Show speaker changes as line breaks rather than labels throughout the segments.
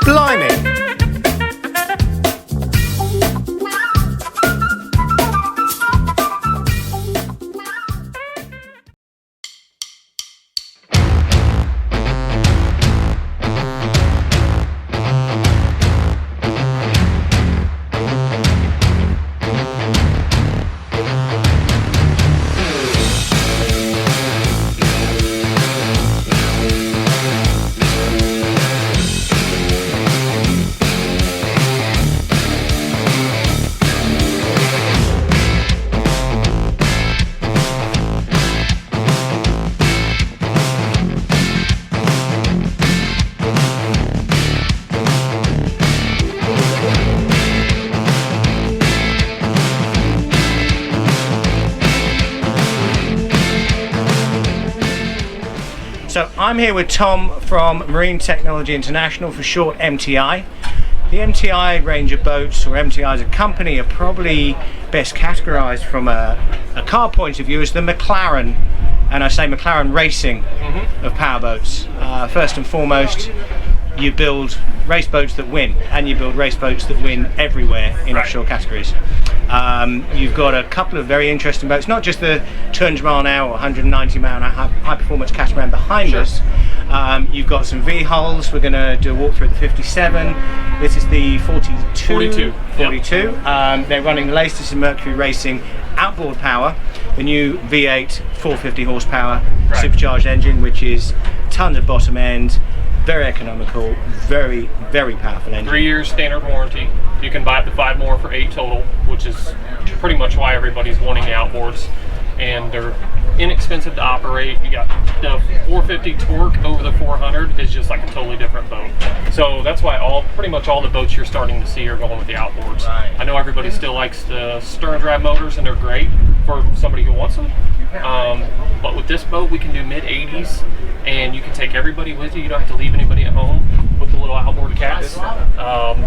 Blimey! So I'm here with Tom from Marine Technology International, for short MTI. The MTI range of boats, or MTI as a company, are probably best categorized from a car point of view as the McLaren, and I say McLaren racing of powerboats. First and foremost, you build race boats that win, and you build race boats that win everywhere in offshore categories. You've got a couple of very interesting boats, not just the 200 mile an hour or 190 mile an hour high performance catamaran behind us. You've got some V-hulls. We're going to do a walk through the 57. This is the 42. Yep. They're running the latest in Mercury Racing outboard power, the new V8 450 horsepower supercharged engine, which is tons of bottom end, very economical, very, very powerful engine.
3 years standard warranty. You can buy up to 5 more for 8 total, which is pretty much why everybody's wanting the outboards. And they're inexpensive to operate. You got the 450 torque over the 400 is just like a totally different boat. So that's why pretty much all the boats you're starting to see are going with the outboards. I know everybody still likes the stern drive motors, and they're great for somebody who wants them. But with this boat, we can do mid 80s, and you can take everybody with you. You don't have to leave anybody at home with the little outboard cats.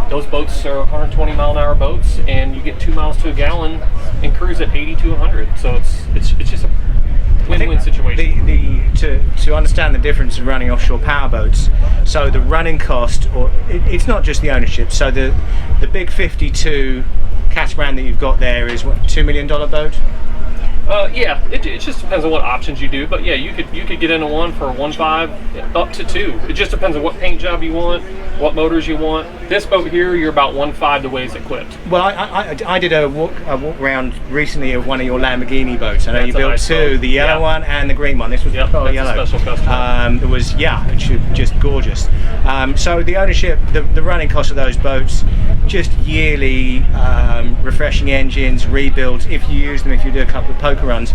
Those boats are 120 mile an hour boats, and you get 2 miles to a gallon and cruise at 80 to 100. So it's just a win-win situation.
To understand the difference of running offshore powerboats, so the running cost, or it's not just the ownership. So the big 52 catamaran that you've got there is what, $2 million boat?
Yeah, it just depends on what options you do, but yeah, you could get into one for 1.5 up to 2. It just depends on what paint job you want, what motors you want. This boat here, you're about 1.5 the way it's equipped.
Well, I did a walk around recently of one of your Lamborghini boats. I know you built
nice
two,
boat.
the yellow one and the green one. This was the color yellow.
A special custom.
It was just gorgeous. So the ownership, the running cost of those boats, just yearly refreshing engines, rebuilds. If you use them, if you do a couple of poker runs,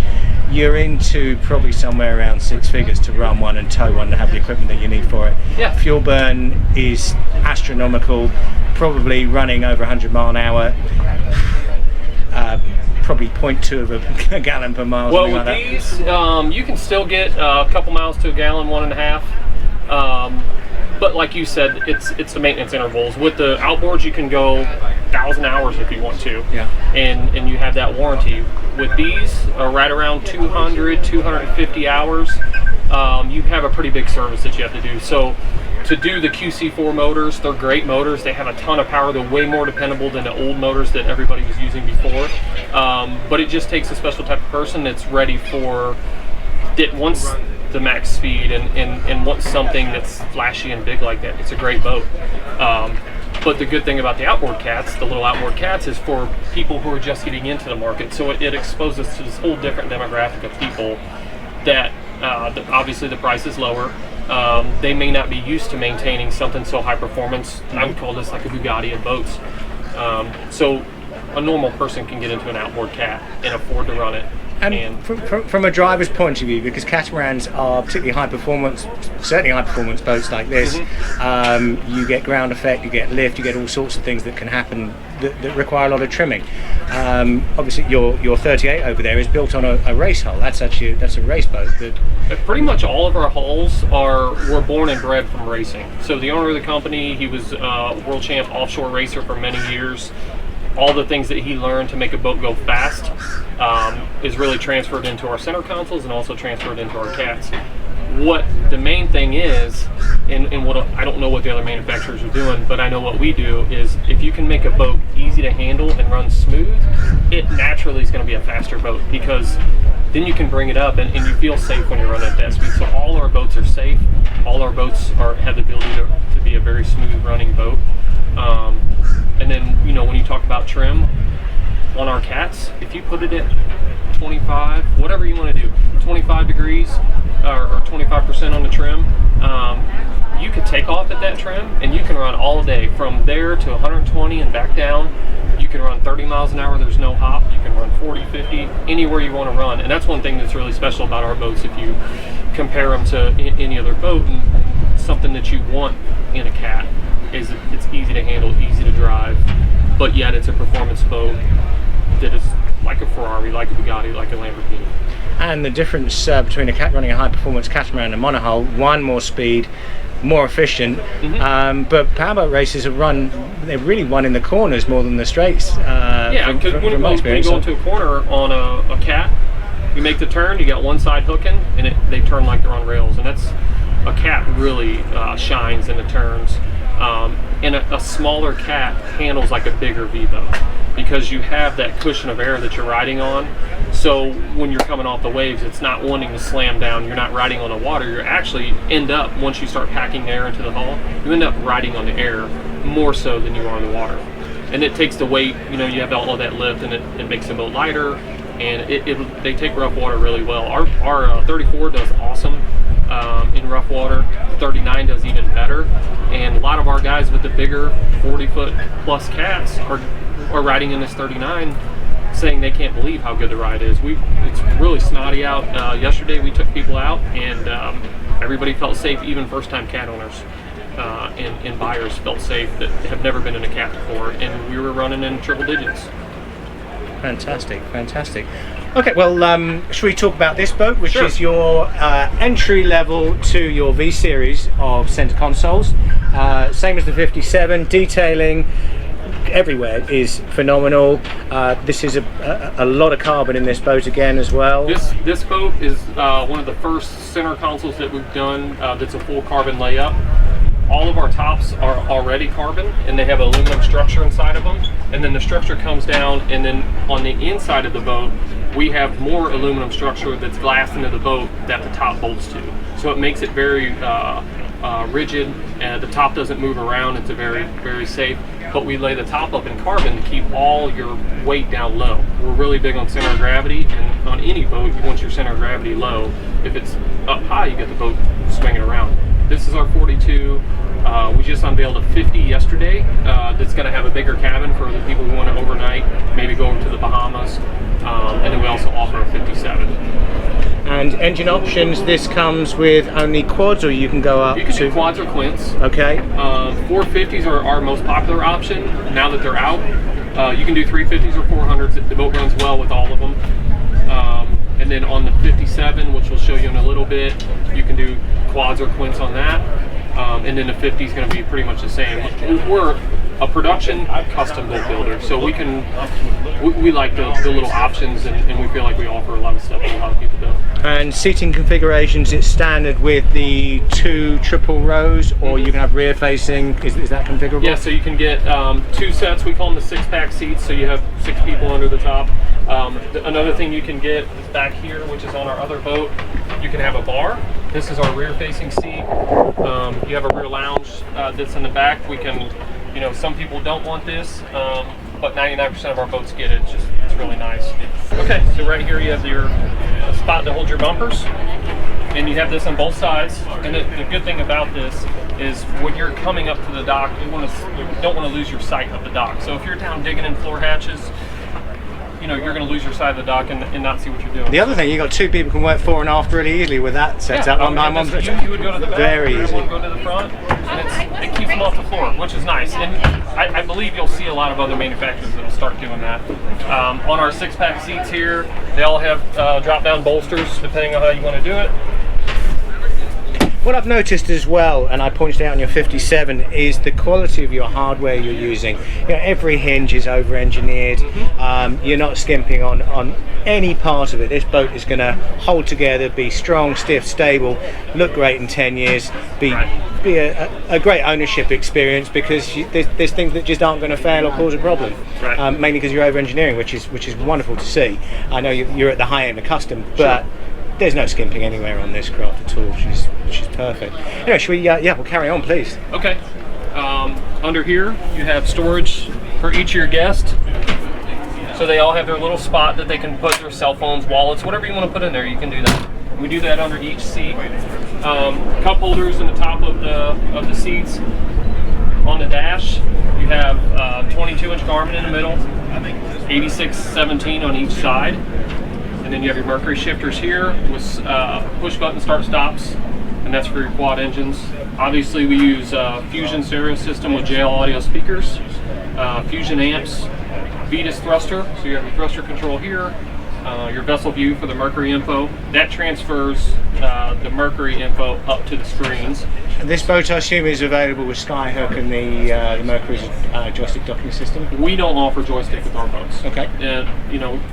you're into probably somewhere around 6 figures to run one and tow one to have the equipment that you need for it.
Yeah.
Fuel burn is astronomical, probably running over 100 mile an hour, probably 0.2 of a gallon per mile.
Well, with these, you can still get a couple miles to a gallon, 1.5. But like you said, it's the maintenance intervals. With the outboards, you can go 1,000 hours if you want to, and you have that warranty. With these, right around 200, 250 hours, you have a pretty big service that you have to do. So to do the QC4 motors, they're great motors. They have a ton of power. They're way more dependable than the old motors that everybody was using before. But it just takes a special type of person that's ready for that wants the max speed and wants something that's flashy and big like that. It's a great boat. But the good thing about the outboard cats, the little outboard cats, is for people who are just getting into the market. So it exposes to this whole different demographic of people that obviously the price is lower. They may not be used to maintaining something so high performance. I would call this like a Bugatti of boats. So a normal person can get into an outboard cat and afford to run it.
And from a driver's point of view, because catamarans are particularly high performance, certainly high performance boats like this, you get ground effect, you get lift, you get all sorts of things that can happen that require a lot of trimming. Obviously your 38 over there is built on a race hull. That's a race boat.
Pretty much all of our hulls were born and bred from racing. So the owner of the company, he was a world champ offshore racer for many years. All the things that he learned to make a boat go fast is really transferred into our center consoles and also transferred into our cats. What the main thing is and what I don't know what the other manufacturers are doing, but I know what we do is if you can make a boat easy to handle and run smooth, it naturally is going to be a faster boat, because then you can bring it up and you feel safe when you're running at that speed. So all our boats are safe. All our boats have the ability to be a very smooth running boat. And then, you know, when you talk about trim on our cats, if you put it at 25, whatever you want to do, 25 degrees or 25% on the trim, you could take off at that trim and you can run all day from there to 120 and back down. You can run 30 miles an hour, there's no hop. You can run 40, 50, anywhere you want to run. And that's one thing that's really special about our boats if you compare them to any other boat, and something that you want in a cat is it's easy to handle, easy to drive, but yet it's a performance boat that is like a Ferrari, like a Bugatti, like a Lamborghini.
And the difference between running a high-performance catamaran and a monohull, one more speed, more efficient, but powerboat races they've really won in the corners more than the straights.
Yeah, because when you go into a corner on a cat, you make the turn, you got one side hooking, and they turn like they're on rails, and that's a cat really shines in the turns. And a smaller cat handles like a bigger V-boat because you have that cushion of air that you're riding on. So when you're coming off the waves, it's not wanting to slam down. You're not riding on the water. You actually end up, once you start packing air into the hull, you end up riding on the air more so than you are on the water. And it takes the weight, you know, you have all of that lift, and it makes the boat lighter, and they take rough water really well. Our 34 does awesome in rough water. 39 does even better, and a lot of our guys with the bigger 40-foot plus cats are riding in this 39 saying they can't believe how good the ride is. It's really snotty out. Yesterday we took people out, and everybody felt safe, even first-time cat owners and buyers felt safe that have never been in a cat before, and we were running in triple digits.
Fantastic, fantastic. Okay, well, should we talk about this boat, which
Sure.
is your entry level to your V series of center consoles? Same as the 57, detailing everywhere is phenomenal. This is a lot of carbon in this boat again as well.
This boat is one of the first center consoles that we've done that's a full carbon layup. All of our tops are already carbon, and they have aluminum structure inside of them, and then the structure comes down, and then on the inside of the boat we have more aluminum structure that's glassed into the boat that the top bolts to. So it makes it very rigid, and the top doesn't move around. It's a very, very safe, but we lay the top up in carbon to keep all your weight down low. We're really big on center of gravity, and on any boat you want your center of gravity low. If it's up high, you get the boat swinging around. This is our 42. We just unveiled a 50 yesterday that's going to have a bigger cabin for the people who want to overnight, maybe go over to the Bahamas, and then we also offer a 57.
And engine options, this comes with only quads, or you can go up
You can
to
do quads or quints.
Okay.
450s are our most popular option now that they're out. You can do 350s or 400s. The boat runs well with all of them. And then on the 57, which we'll show you in a little bit, you can do quads or quints on that. And then the 50 is going to be pretty much the same. We're a production custom boat builder, so we like the little options, and we feel like we offer a lot of stuff that a lot of people don't.
And seating configurations, it's standard with the 2 triple rows, or you can have rear facing. Is that configurable?
Yeah, so you can get 2 sets. We call them the 6-pack seats, so you have 6 people under the top. Another thing you can get is back here, which is on our other boat. You can have a bar. This is our rear facing seat. You have a rear lounge that's in the back. We can, you know, some people don't want this, but 99% of our boats get it. It's really nice. Okay, so right here you have your spot to hold your bumpers, and you have this on both sides. And the good thing about this is when you're coming up to the dock, you don't want to lose your sight of the dock. So if you're down digging in floor hatches, you know, you're going to lose your side of the dock and not see what you're doing.
The other thing, you got 2 people can work fore and aft really easily with that setup.
Yeah, you would go to the back,
very easy.
One go to the front, and it keeps them off the floor, which is nice. And I believe you'll see a lot of other manufacturers that'll start doing that. On our 6-pack seats here, they all have drop-down bolsters, depending on how you want to do it.
What I've noticed as well, and I pointed out on your 57, is the quality of your hardware you're using. You know, every hinge is over-engineered. You're not skimping on any part of it. This boat is going to hold together, be strong, stiff, stable, look great in 10 years, be a great ownership experience, because there's things that just aren't going to fail or cause a problem. Mainly because you're over-engineering, which is wonderful to see. I know you're at the high end of custom, but there's no skimping anywhere on this craft at all, which is perfect. Anyway, should we? We'll carry on, please.
Okay. Under here, you have storage for each of your guests. So they all have their little spot that they can put their cell phones, wallets, whatever you want to put in there. You can do that. We do that under each seat. Cup holders in the top of the seats. On the dash, you have 22-inch Garmin in the middle, 86/17 on each side. And then you have your Mercury shifters here with push button start stops, and that's for your quad engines. Obviously we use Fusion stereo system with JL audio speakers, Fusion amps, Vetus thruster, so you have your thruster control here, your vessel view for the Mercury info. That transfers the Mercury info up to the screens.
And this boat, I assume, is available with Skyhook and the Mercury's joystick docking system?
We don't offer joystick with our boats.
Okay.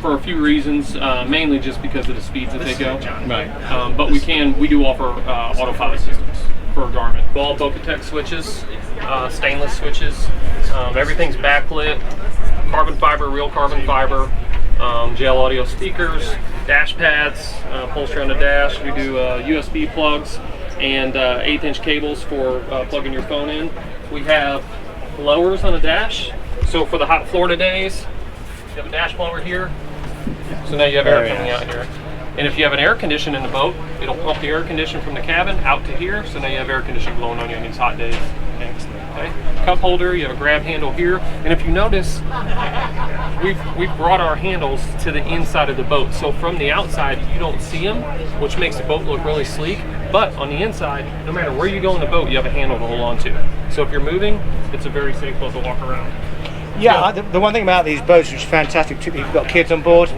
For a few reasons, mainly just because of the speeds that they go.
Right.
But we do offer autopilot systems for Garmin. All Bocatech switches, stainless switches. Everything's backlit, carbon fiber, real carbon fiber. JL audio speakers, dash pads, upholstery on the dash. We do USB plugs and 1/8-inch cables for plugging your phone in. We have blowers on the dash. So for the hot Florida days, you have a dash blower here. So now you have air coming out here. And if you have an air conditioner in the boat, it'll pump the air conditioner from the cabin out to here. So now you have air conditioning blowing on you on these hot days.
Excellent.
Okay. Cup holder, you have a grab handle here. And if you notice, we've brought our handles to the inside of the boat. So from the outside, you don't see them, which makes the boat look really sleek. But on the inside, no matter where you go in the boat, you have a handle to hold on to. So if you're moving, it's a very safe boat to walk around.
Yeah, the one thing about these boats, which is fantastic, particularly if you've got kids on board,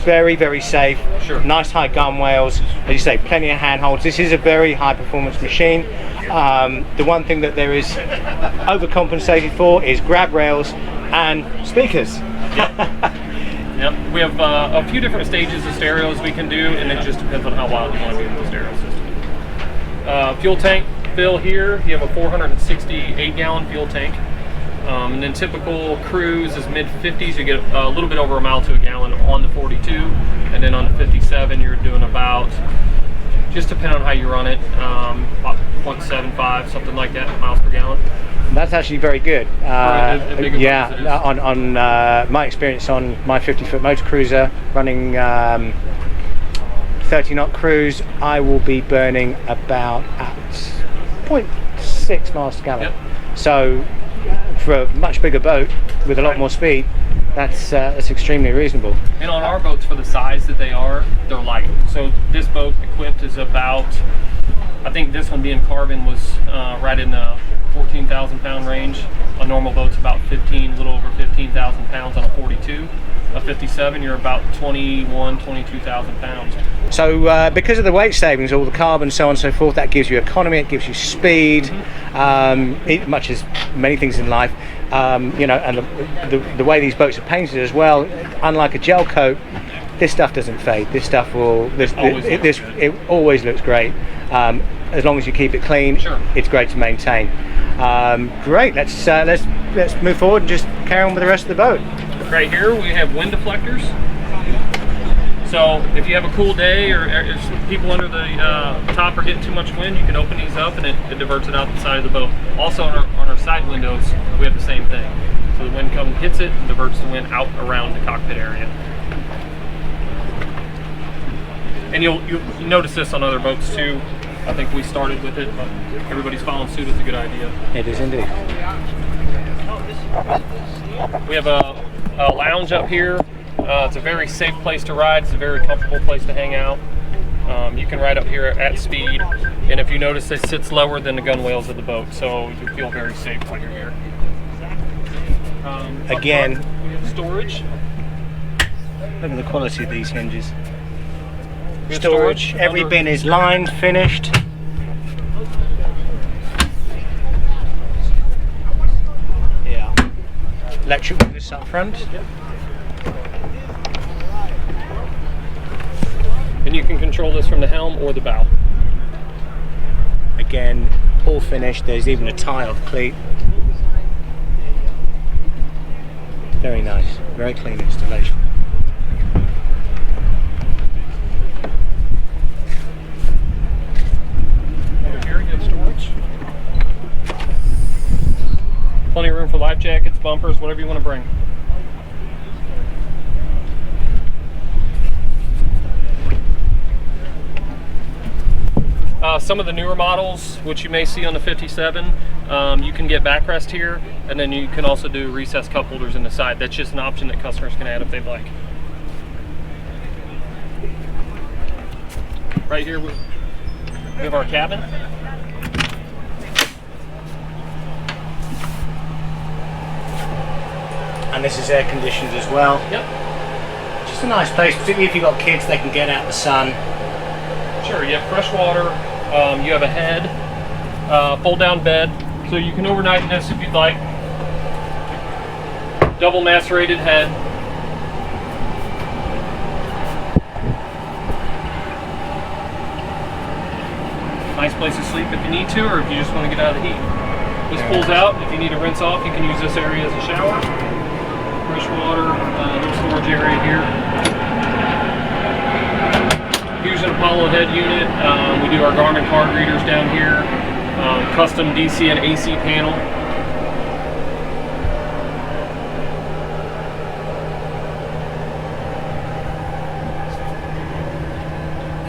very, very safe.
Sure.
Nice high gunwales, as you say, plenty of handholds. This is a very high performance machine. The one thing that there is overcompensated for is grab rails and speakers.
Yep. We have a few different stages of stereos we can do, and it just depends on how wild you want to be with the stereo system. Fuel tank fill here, you have a 468-gallon fuel tank. And then typical cruise is mid-50s. You get a little bit over a mile to a gallon on the 42, and then on the 57 you're doing about, just depending on how you run it, about 0.75, something like that, miles per gallon.
That's actually very good.
Yeah,
on my experience on my 50-foot motor cruiser running 30-knot cruise, I will be burning about at 0.6 miles per gallon.
Yep.
So for a much bigger boat with a lot more speed, that's extremely reasonable.
And on our boats, for the size that they are, they're light. So this boat equipped is about, I think this one being carbon was right in the 14,000 pound range. A normal boat's about 15, a little over 15,000 pounds on a 42. A 57, you're about 22,000 pounds.
So because of the weight savings, all the carbon, so on and so forth, that gives you economy, it gives you speed, much as many things in life. And the way these boats are painted as well, unlike a gel coat, this stuff doesn't fade. This stuff it always looks great. As long as you keep it clean,
sure,
it's great to maintain. Great. Let's move forward and just carry on with the rest of the boat.
Right here we have wind deflectors. So if you have a cool day or if people under the top are getting too much wind, you can open these up and it diverts it out the side of the boat. Also on our side windows, we have the same thing. So the wind comes, hits it, and diverts the wind out around the cockpit area. And you'll notice this on other boats too. I think we started with it, but everybody's following suit. It's a good idea.
It is indeed.
We have a lounge up here. It's a very safe place to ride. It's a very comfortable place to hang out. You can ride up here at speed, and if you notice, it sits lower than the gunwales of the boat, so you feel very safe when you're here.
Again,
we have storage.
Look at the quality of these hinges. Storage. Every bin is lined, finished. electric windows up front.
Yep. And you can control this from the helm or the bow.
Again, all finished. There's even a tiled cleat. Very nice, very clean installation.
Over here, you have storage. Plenty of room for life jackets, bumpers, whatever you want to bring. Some of the newer models, which you may see on the 57, you can get backrest here, and then you can also do recessed cup holders in the side. That's just an option that customers can add if they'd like. Right here we have our cabin.
And this is air conditioned as well.
Yep.
Just a nice place, particularly if you've got kids, they can get out in the sun.
Sure, you have fresh water, you have a head, fold down bed, so you can overnight in this if you'd like. Double macerated head. Nice place to sleep if you need to, or if you just want to get out of the heat. This pulls out. If you need to rinse off, you can use this area as a shower. Fresh water, little storage area here. Fusion Apollo head unit. We do our Garmin card readers down here. Custom DC and AC panel.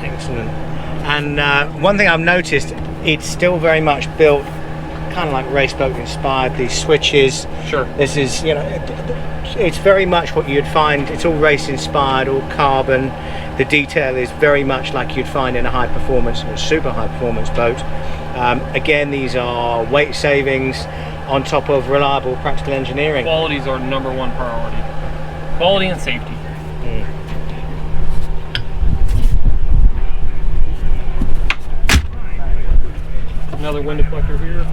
Excellent. And one thing I've noticed, it's still very much built kind of like race boat inspired. These switches.
Sure.
This is, you know, it's very much what you'd find. It's all race inspired, all carbon. The detail is very much like you'd find in a high performance or super high performance boat. Again, these are weight savings on top of reliable practical engineering.
Quality is our #1 priority. Quality and safety. Another wind deflector here.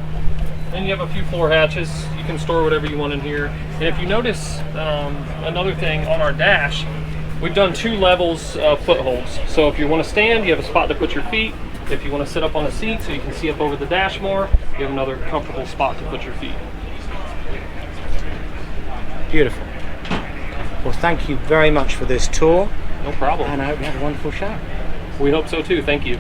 And you have a few floor hatches. You can store whatever you want in here. And if you notice, another thing on our dash, we've done 2 levels of footholds. So if you want to stand, you have a spot to put your feet. If you want to sit up on the seat so you can see up over the dash more, you have another comfortable spot to put your feet.
Beautiful. Well, thank you very much for this tour.
No problem.
And I hope you have a wonderful show.
We hope so too. Thank you.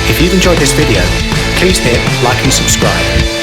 If you've enjoyed this video, please hit like and subscribe.